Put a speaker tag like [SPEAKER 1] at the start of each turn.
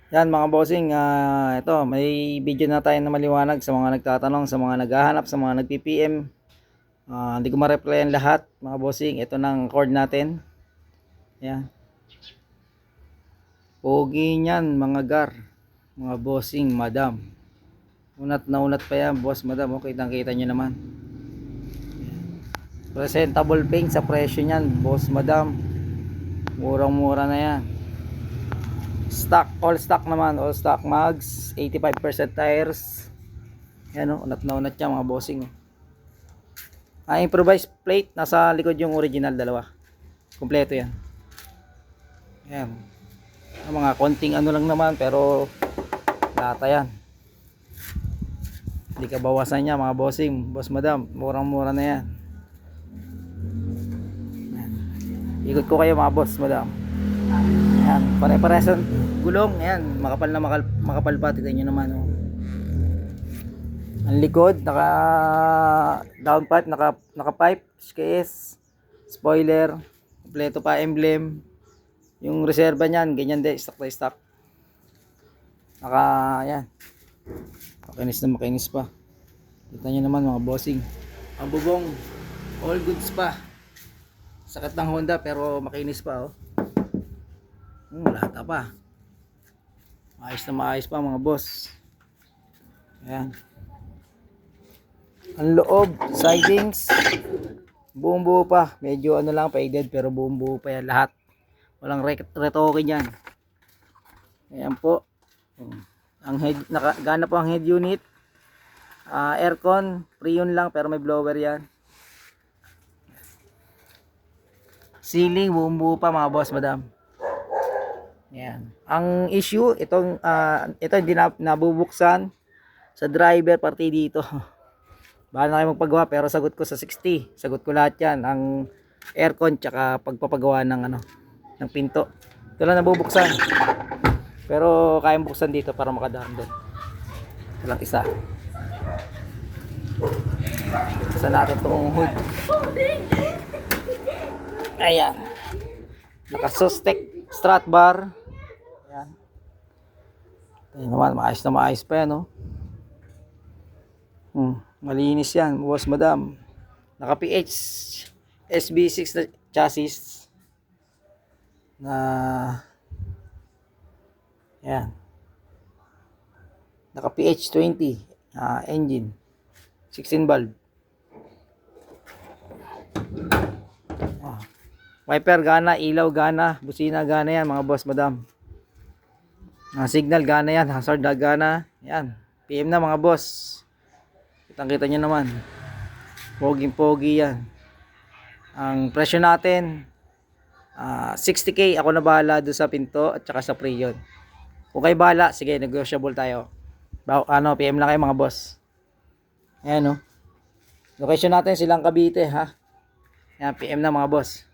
[SPEAKER 1] Yan mga bossing, ito may video na tayo na maliwanag sa mga nagtatanong, sa mga naghahanap, sa mga nag-PPM. Hindi ko ma-replyan lahat mga bossing. Ito ng cord natin. Yan. Pogi niyan mga gar, mga bossing, madam. Unat na unat pa yan boss, madam. Okay, kitang-kita nyo naman. Presentable paint sa presyo niyan boss, madam. Murang mura na yan. Stock, all stock naman, all stock mags, 85% tires. Yan o, unat na unat yan mga bossing. Ang improvised plate, nasa likod yung original, dalawa. Kompleto yan. Yan. Ang mga konting ano lang naman, pero lata yan. Hindi ka bawasan niya mga bossing, boss madam. Murang mura na yan. Yan. Ikot ko kayo mga boss madam. Yan, pare-pares ang gulong. Yan, makapal na makapal pa. Tignan nyo naman oh. Ang likod, naka down pipe, naka pipe, case, spoiler, kompleto pa emblem. Yung reserva niyan, ganyan din, stock by stock. Yan. Makinis na makinis pa. Kita nyo naman mga bossing. Ang bubong, all goods pa. Sakit ng Honda pero makinis pa oh. Lata pa. Maayos na maayos pa mga boss. Ayan. Ang loob, sidings, buong buo pa. Medyo ano lang, faded, pero buong buo pa yan lahat. Walang retoke dyan. Ayan po. Ang head, gana po ang head unit. Aircon, freon lang, pero may blower yan. Ceiling, buong buo pa mga boss, madam. Ayan. Ang issue, ito hindi nabubuksan sa driver, parte dito. Bahala na kayo magpagawa, pero sagot ko sa 60. Sagot ko lahat yan. Ang aircon, tsaka pagpapagawa ng ng pinto. Ito lang nabubuksan. Pero kayang buksan dito para makadaan doon. Ito lang isa. Buksan natin itong hood. Ayan. Naka-sustek strut bar. Ayan. Ayan naman, maayos na maayos pa yan, no? Malinis yan, boss madam. Naka PH SB6 na chassis na yan. Naka PH 20 engine 16 valve. Wiper gana, ilaw gana, busina gana yan mga boss madam. Signal gana yan, hazard gana yan. PM na mga boss. Kitang-kita nyo naman. Poging-pogi yan. Ang presyo natin, 60k. Ako na bahala doon sa pinto at saka sa freon. Kung kayo bahala, sige, negotiable tayo. PM lang kayo mga boss. Ayan o. Location natin silang Cavite ha. Ayan, PM na mga boss.